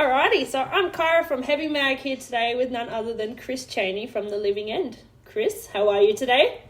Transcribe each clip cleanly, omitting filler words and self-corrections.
Alrighty, so I'm Kyra from Heavy Mag here today with none other than Chris Cheney from The Living End. Chris, how are you today?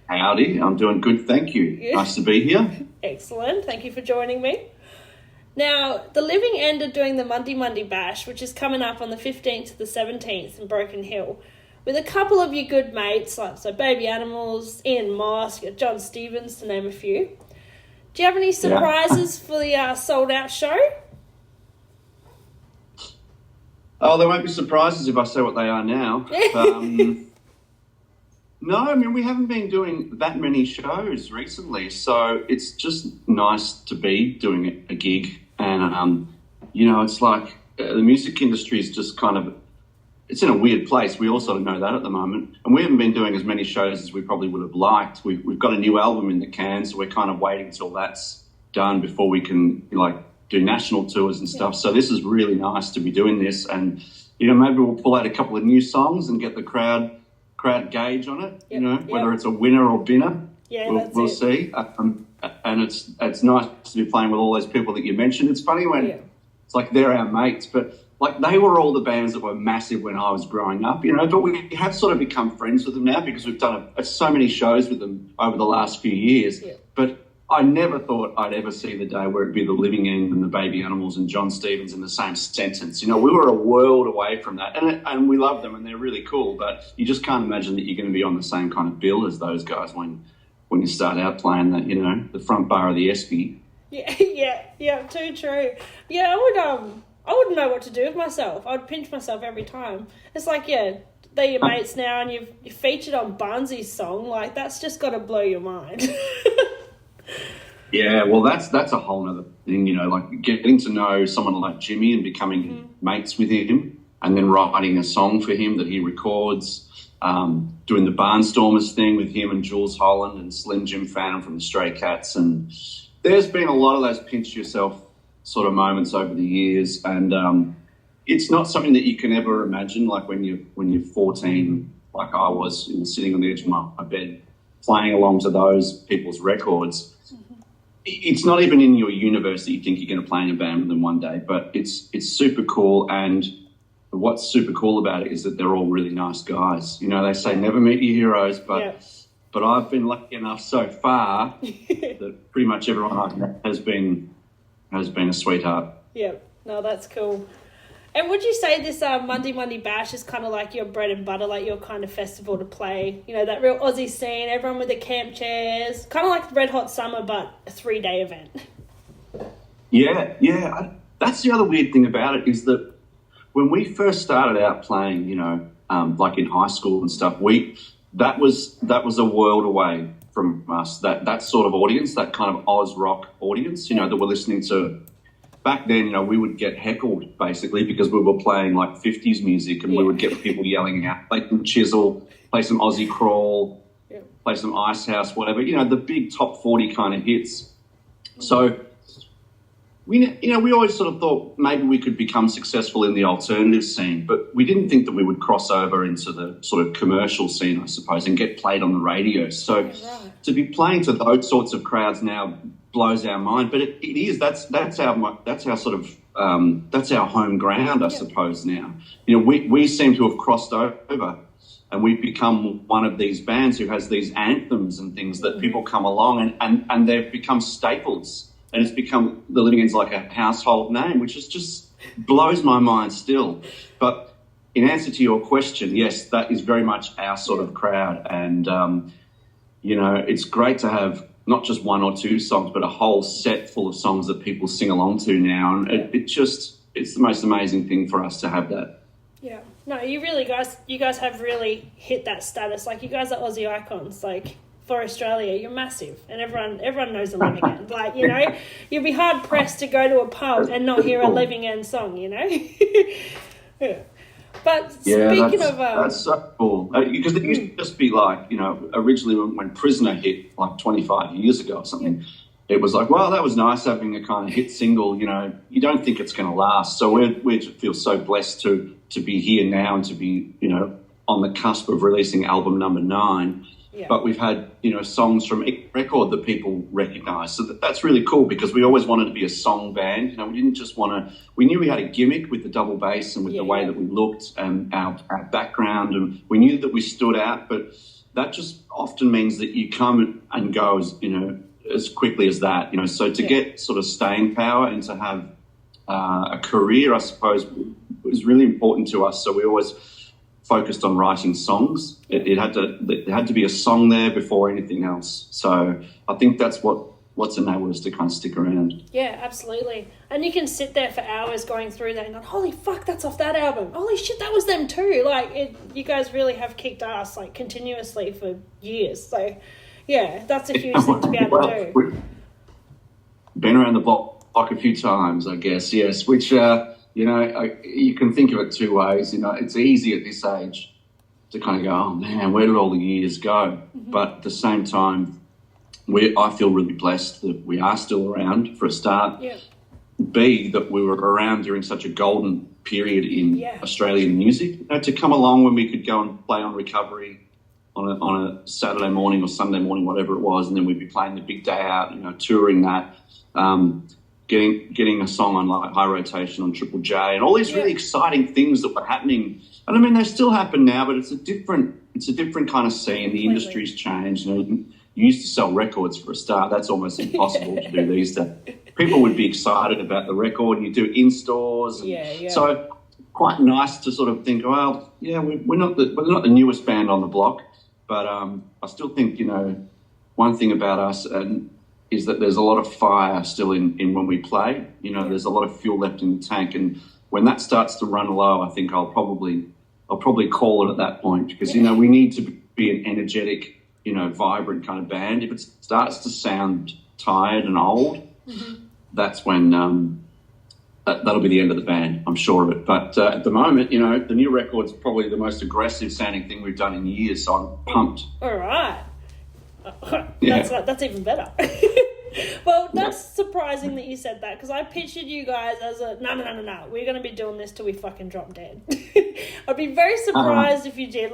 Howdy, I'm doing good, thank you. Yeah. Nice to be here. Excellent, thank you for joining me. Now, The Living End are doing the Mundi Mundi Bash, which is coming up on the 15th to the 17th in Broken Hill, with a couple of your good mates, like so Baby Animals, Ian Moss, Jon Stevens, to name a few. Do you have any surprises for the sold-out show? Oh, there won't be surprises if I say what they are now. No, I mean, we haven't been doing that many shows recently, so it's just nice to be doing a gig. And, it's like the music industry is just kind of, it's in a weird place. We all sort of know that at the moment. And we haven't been doing as many shows as we probably would have liked. We've got a new album in the can, so we're kind of waiting till that's done before we can, do national tours and stuff. So this is really nice to be doing this. And, maybe we'll pull out a couple of new songs and get the crowd gauge on it, whether it's a winner or binner. Yeah, we'll see. And it's nice to be playing with all those people that you mentioned. It's funny when it's like they're our mates, but like they were all the bands that were massive when I was growing up, but we have sort of become friends with them now because we've done so many shows with them over the last few years. Yeah. But I never thought I'd ever see the day where it'd be The Living End and the Baby Animals and Jon Stevens in the same sentence. We were a world away from that, and we love them and they're really cool, but you just can't imagine that you're going to be on the same kind of bill as those guys when you start out playing that, the front bar of the Espy. Yeah, too true. Yeah, I wouldn't know what to do with myself. I'd pinch myself every time. It's like, they're your mates now and you're featured on Barnsley's song. Like, that's just got to blow your mind. Yeah, well, that's a whole other thing, like getting to know someone like Jimmy and becoming mates with him and then writing a song for him that he records, doing the Barnstormers thing with him and Jules Holland and Slim Jim Phantom from the Stray Cats. And there's been a lot of those pinch yourself sort of moments over the years. And it's not something that you can ever imagine, like when you're 14, like I was, sitting on the edge of my bed, playing along to those people's records. It's not even in your universe that you think you're going to play in a band with them one day, but it's super cool. And what's super cool about it is that they're all really nice guys. They say never meet your heroes, but I've been lucky enough so far that pretty much everyone I've met has been a sweetheart. Yeah, no, that's cool. And would you say this Mundi Mundi Bash is kind of like your bread and butter, like your kind of festival to play? That real Aussie scene, everyone with the camp chairs, kind of like Red Hot Summer, but a 3-day event. Yeah. That's the other weird thing about it is that when we first started out playing, like in high school and stuff, that was a world away from us. That sort of audience, that kind of Oz rock audience, that we're listening to. Back then, we would get heckled, basically, because we were playing, like, 50s music and we would get people yelling out, play some Chisel, play some Aussie Crawl, play some Ice House, whatever, the big top 40 kind of hits. So, we always sort of thought maybe we could become successful in the alternative scene, but we didn't think that we would cross over into the sort of commercial scene, I suppose, and get played on the radio. So, to be playing to those sorts of crowds now blows our mind, but it is that's our sort of that's our home ground, I suppose. Now, we seem to have crossed over, and we've become one of these bands who has these anthems and things that people come along and they've become staples, and it's become The Living End's like a household name, which is just blows my mind still. But in answer to your question, yes, that is very much our sort of crowd, and it's great to have not just one or two songs, but a whole set full of songs that people sing along to now. And it's the most amazing thing for us to have that. Yeah. No, you guys have really hit that status. Like, you guys are Aussie icons. Like, for Australia, you're massive. And everyone knows The Living End. Like, you'd be hard pressed to go to a pub and not hear a Living End song, Yeah. But speaking of... that's so cool. Because it used to just be like, originally when Prisoner hit like 25 years ago or something, it was like, well, that was nice having a kind of hit single, you don't think it's going to last. So we feel so blessed to be here now and to be, on the cusp of releasing album number 9. but we've had, songs from each record that people recognise. So that's really cool because we always wanted to be a song band. We didn't just want to, we knew we had a gimmick with the double bass and with the way that we looked and our background, and we knew that we stood out, but that just often means that you come and go as quickly as that, So to get sort of staying power and to have a career, I suppose, was really important to us. So we always focused on writing songs. It had to be a song there before anything else. So I think that's what's enabled us to kind of stick around. Yeah, absolutely. And you can sit there for hours going through that and going, holy fuck, that's off that album. Holy shit, that was them too. You guys really have kicked ass continuously for years. So yeah, that's a huge thing to be able to do. We've been around the block a few times, I guess, yes, which you can think of it two ways. It's easy at this age to kind of go, oh man, where did all the years go? Mm-hmm. But at the same time, I feel really blessed that we are still around, for a start. Yeah. B, that we were around during such a golden period in Australian music. To come along when we could go and play on Recovery on a Saturday morning or Sunday morning, whatever it was, and then we'd be playing the big day out, touring that. Getting a song on like High Rotation on Triple J, and all these really exciting things that were happening. And I mean, they still happen now, but it's a different kind of scene. The industry's changed. You used to sell records for a start. That's almost impossible to do these days. People would be excited about the record, and you do in stores. So quite nice to sort of think, well, we're not the newest band on the block, but I still think one thing about us is that there's a lot of fire still in when we play. There's a lot of fuel left in the tank, and when that starts to run low, I think I'll probably call it at that point, because we need to be an energetic, vibrant kind of band. If it starts to sound tired and old, that's when that'll be the end of the band. I'm sure of it. But at the moment, the new record's probably the most aggressive sounding thing we've done in years, so I'm pumped. All right. That's even better. Well, that's surprising that you said that, because I pictured you guys as no, we're going to be doing this till we fucking drop dead. I'd be very surprised if you did.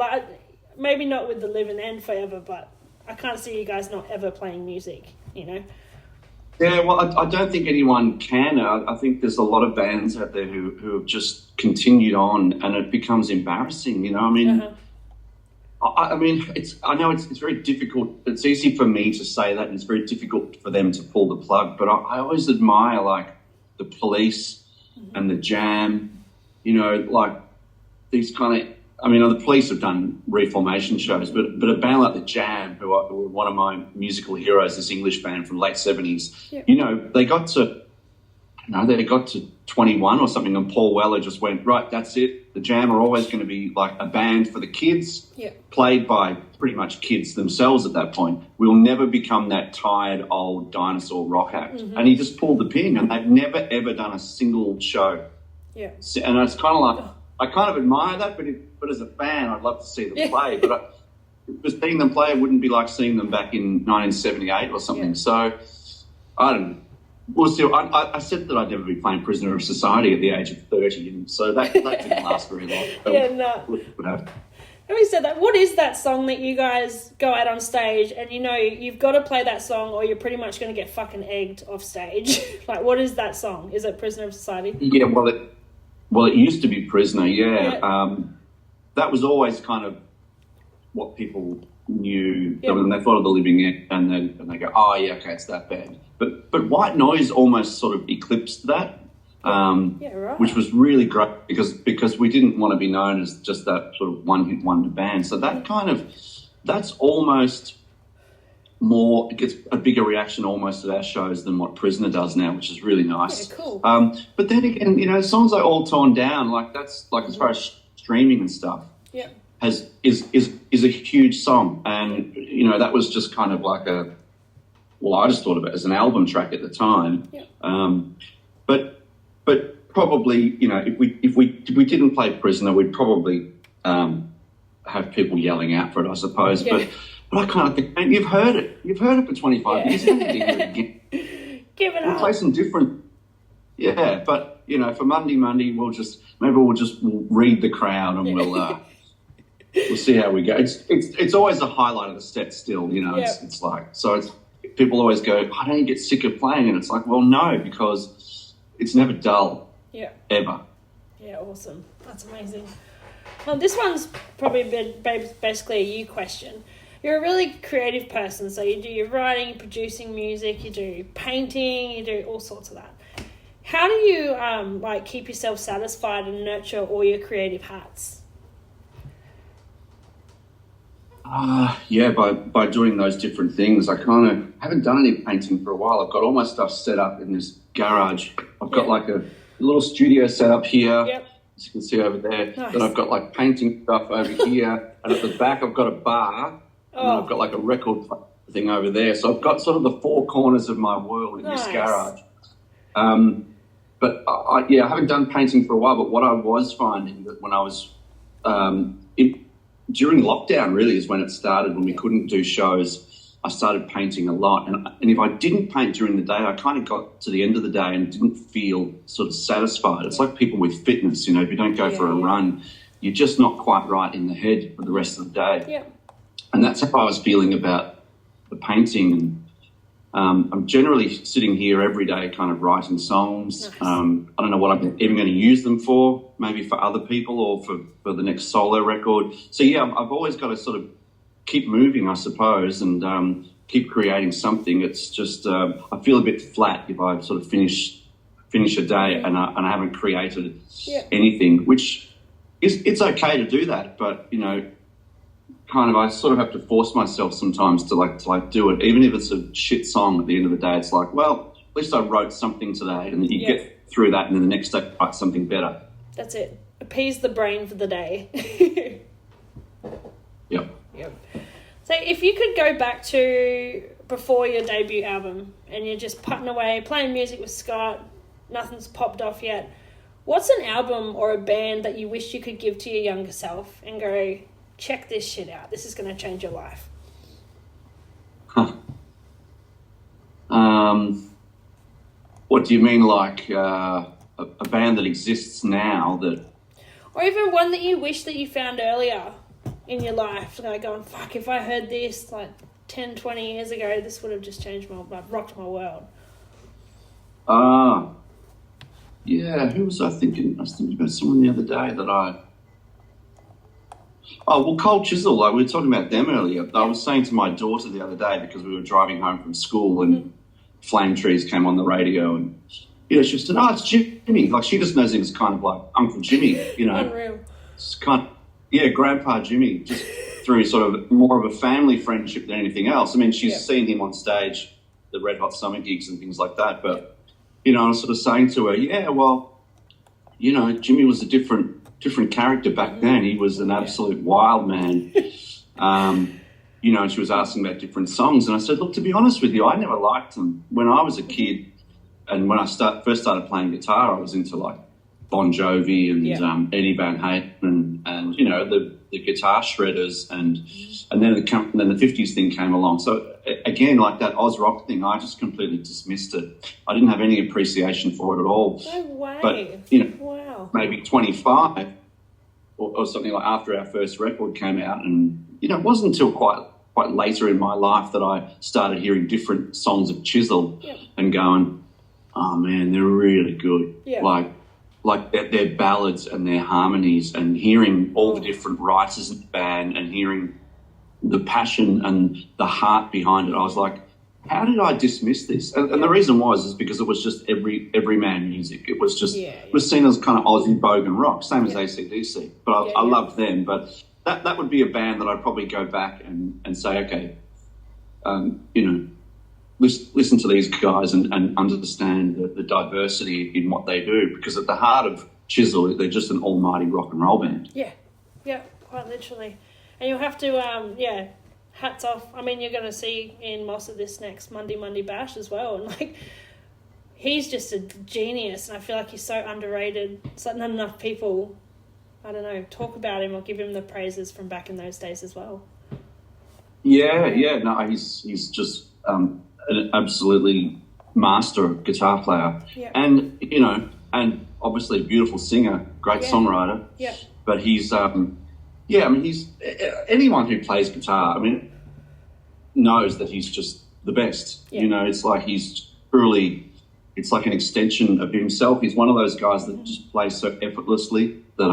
Maybe not with the Live and End Forever, but I can't see you guys not ever playing music, Yeah, well, I don't think anyone can. I think there's a lot of bands out there who have just continued on, and it becomes embarrassing, I mean... I mean, I know it's very difficult. It's easy for me to say that, and it's very difficult for them to pull the plug. But I always admire, the Police and the Jam, these kind of... I mean, the Police have done reformation shows, but a band like the Jam, who are one of my musical heroes, this English band from late 70s, they got to 21 or something, and Paul Weller just went, right, that's it. The Jam are always going to be like a band for the kids, played by pretty much kids themselves at that point. We'll never become that tired old dinosaur rock act. Mm-hmm. And he just pulled the pin, and they've never, ever done a single show. Yeah. And it's kind of like, I kind of admire that, but as a fan, I'd love to see them play. But just seeing them play wouldn't be like seeing them back in 1978 or something. Yeah. So, I don't know. Well, still, I said that I'd never be playing Prisoner of Society at the age of 30, and so that didn't last very long. Having said that, what is that song that you guys go out on stage and you've got to play that song or you're pretty much going to get fucking egged off stage? What is that song? Is it Prisoner of Society? Yeah, well, it used to be Prisoner, that was always kind of what people knew when they thought of the Living End, and they go, oh, yeah, okay, it's that band. But White Noise almost sort of eclipsed that, which was really great because we didn't want to be known as just that sort of one-hit wonder band. So that's almost more, it gets a bigger reaction almost at our shows than what Prisoner does now, which is really nice. Yeah, cool. But then again, songs like All Torn Down, as far as streaming and stuff, is a huge song. And, that was just kind of like I just thought of it as an album track at the time. Yeah. But probably, if we didn't play Prisoner, we'd probably have people yelling out for it, I suppose. Yeah. But I kind of think, man, you've heard it for 25 years. You don't need to hear it again. Give it up. We'll play some different. Yeah, but for Mundi Mundi, we'll just read the crowd and we'll see how we go. It's always a highlight of the set still, you know. Yep. It's like, so it's, people always go, I don't get sick of playing, and it's like, well, no, because it's never dull. Yeah. Ever. Yeah, awesome. That's amazing. Well, this one's probably basically a you question. You're a really creative person, so you do your writing, producing music, you do painting, you do all sorts of that. How do you like keep yourself satisfied and nurture all your creative hats? Yeah, by doing those different things. I kind of haven't done any painting for a while. I've got all my stuff set up in this garage. I've got like a little studio set up here, as you can see over there. Nice. Then I've got like painting stuff over here, and at the back I've got a bar, and then I've got like a record thing over there. So I've got sort of the four corners of my world in this garage. But I haven't done painting for a while. But what I was finding that when I was during lockdown, really, is when it started, when we couldn't do shows, I started painting a lot. And if I didn't paint during the day, I kind of got to the end of the day and didn't feel sort of satisfied. It's like people with fitness, you know, if you don't go for a run, you're just not quite right in the head for the rest of the day. Yeah. And that's how I was feeling about the painting. And I'm generally sitting here every day kind of writing songs. Nice. I don't know what I'm even going to use them for, maybe for other people or for the next solo record. So, yeah, I've always got to sort of keep moving, I suppose, and keep creating something. It's just I feel a bit flat if I sort of finish a day and I haven't created anything, which it's okay to do that, but, you know, kind of I sort of have to force myself sometimes to like do it, even if it's a shit song. At the end of the day, it's like, well, at least I wrote something today, and you get through that, and then the next day write something better. That's it. Appease the brain for the day. Yep. So if you could go back to before your debut album and you're just putting away, playing music with Scott, nothing's popped off yet, what's an album or a band that you wish you could give to your younger self and go, check this shit out, this is going to change your life? What do you mean, like a band that exists now that... Or even one that you wish that you found earlier in your life, like going, fuck, if I heard this like 10, 20 years ago, this would have just changed rocked my world. Yeah, who was I thinking? I was thinking about someone the other day that I... Oh, well, Cold Chisel, like we were talking about them earlier. I was saying to my daughter the other day, because we were driving home from school and Flame Trees came on the radio, and, you know, she said, oh, it's Jimmy. Like, she just knows him as kind of like Uncle Jimmy, you know. Unreal. It's kind of, Grandpa Jimmy, just through sort of more of a family friendship than anything else. I mean, she's seen him on stage, the Red Hot Summer gigs and things like that, but, you know, I was sort of saying to her, well, you know, Jimmy was a different character back then. He was an absolute wild man. You know, and she was asking about different songs, and I said, look, to be honest with you, I never liked them. When I was a kid and when I first started playing guitar, I was into like Bon Jovi and Eddie Van Halen and you know, the guitar shredders, and then the 50s thing came along. So again, like that Oz rock thing, I just completely dismissed it. I didn't have any appreciation for it at all. No way. But, you know, maybe 25 or something like after our first record came out, and, you know, it wasn't until quite later in my life that I started hearing different songs of Chisel and going, oh man, they're really good. Yeah. Like their ballads and their harmonies, and hearing all the different writers in the band and hearing the passion and the heart behind it. I was like, how did I dismiss this? And the reason is because it was just everyman music. It was just it was seen as kind of Aussie bogan rock, same as AC/DC. But I loved them. But that would be a band that I'd probably go back and say, okay, you know, listen to these guys and understand the diversity in what they do, because at the heart of Chisel, they're just an almighty rock and roll band. Yeah, quite literally. And you'll have to, hats off. I mean, you're going to see Ian Moss at this next Mundi Mundi Bash as well, and like, he's just a genius, and I feel like he's so underrated. It's like not enough people, I don't know, talk about him or give him the praises from back in those days as well. No, he's just an absolutely master guitar player, and you know, and obviously a beautiful singer, great songwriter. But he's Yeah, I mean, anyone who plays guitar, I mean, knows that he's just the best. Yeah. You know, it's like he's truly, it's like an extension of himself. He's one of those guys that just plays so effortlessly that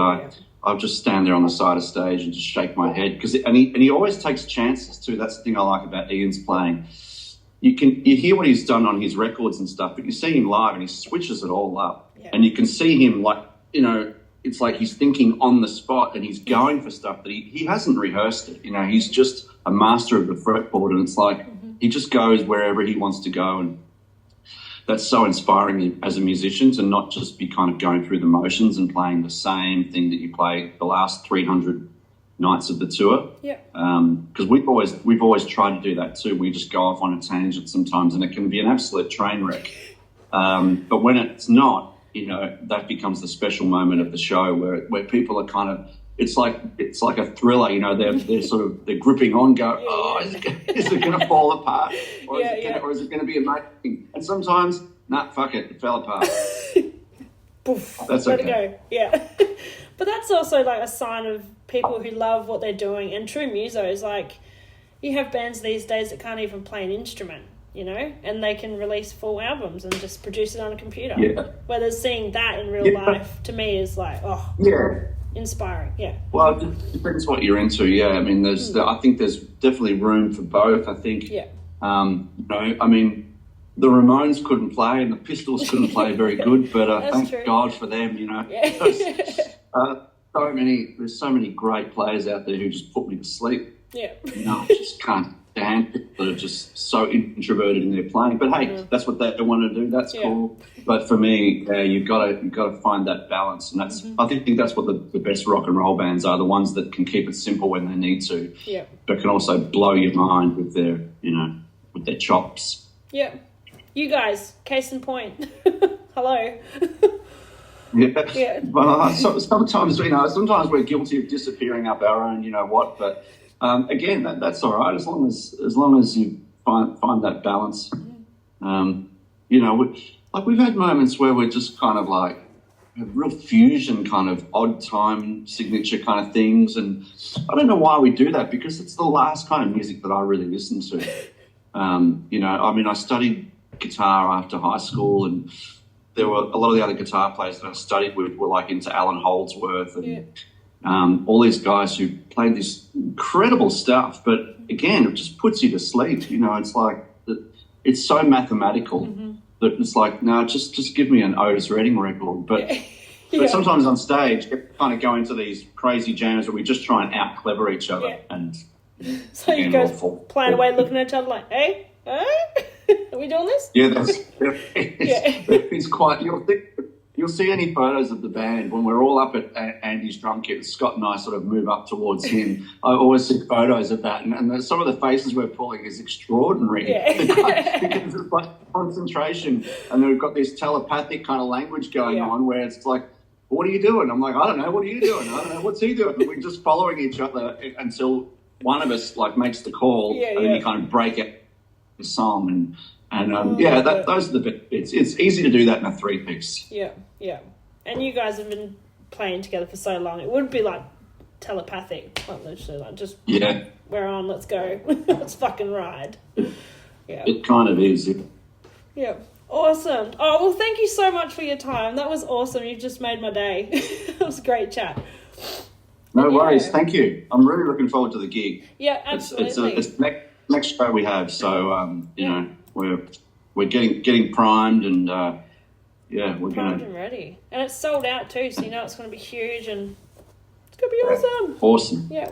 I'll just stand there on the side of stage and just shake my head. And he always takes chances too. That's the thing I like about Ian's playing. You hear what he's done on his records and stuff, but you see him live and he switches it all up. Yeah. And you can see him like, you know, it's like he's thinking on the spot and he's going for stuff that he hasn't rehearsed it. You know, he's just a master of the fretboard, and it's like he just goes wherever he wants to go. And that's so inspiring as a musician to not just be kind of going through the motions and playing the same thing that you play the last 300 nights of the tour. Yeah. Because we've always tried to do that too. We just go off on a tangent sometimes, and it can be an absolute train wreck. But when it's not, you know, that becomes the special moment of the show where people are kind of, it's like a thriller, you know, they're gripping on, is it going to fall apart, or is it going to be amazing? And sometimes, fuck it, it fell apart. Poof, that's let okay. it go. Yeah. But that's also like a sign of people who love what they're doing, and true musos. Like, you have bands these days that can't even play an instrument, you know, and they can release full albums and just produce it on a computer. Yeah. Whereas seeing that in real life, to me, is like, inspiring. Yeah. Well, it depends what you're into. Yeah, I mean, I think there's definitely room for both. I think. Yeah. You know, I mean, the Ramones couldn't play and the Pistols couldn't play very good, but thank God for them. You know. Yeah. There's so many great players out there who just put me to sleep. Yeah. You know, I just can't stand people that are just so introverted in their playing. But hey, that's what they want to do. That's cool. But for me, you've got to find that balance, and that's I think that's what the best rock and roll bands are, the ones that can keep it simple when they need to, but can also blow your mind with their chops. Yeah. You guys, case in point. Hello. Yeah. Well, sometimes we're guilty of disappearing up our own, you know what. But again, that's all right as long as you find that balance. You know, we've had moments where we're just kind of like a real fusion, kind of odd time signature kind of things, and I don't know why we do that, because it's the last kind of music that I really listen to. You know, I mean, I studied guitar after high school, and there were a lot of the other guitar players that I studied with were like into Alan Holdsworth and all these guys who played this incredible stuff. But again, it just puts you to sleep. You know, it's like it's so mathematical that it's like, no, just give me an Otis Redding record. But but sometimes on stage, you kind of go into these crazy jams where we just try and out clever each other. And so you guys playing away, looking at each other like, hey. Are we doing this? Yeah, it's quite. You'll see any photos of the band when we're all up at Andy's drum kit. Scott and I sort of move up towards him. I always see photos of that, and some of the faces we're pulling is extraordinary. Because it's like concentration, and then we've got this telepathic kind of language going on where it's like, "What are you doing?" I'm like, "I don't know. What are you doing? I don't know. What's he doing?" And we're just following each other until one of us like makes the call, and then you kind of break it. The song and those are the bits. It's easy to do that in a 3-piece. Yeah. And you guys have been playing together for so long. It would be like telepathic, like literally, like just we're on. Let's go. Let's fucking ride. Yeah. It kind of is. Yeah. Awesome. Oh well, thank you so much for your time. That was awesome. You just made my day. It was a great chat. No worries. Thank you. I'm really looking forward to the gig. Yeah, absolutely. It's next show we have, so you know, we're getting primed, and we're primed and ready, and it's sold out too, so you know it's going to be huge, and it's going to be awesome. Awesome. Yeah.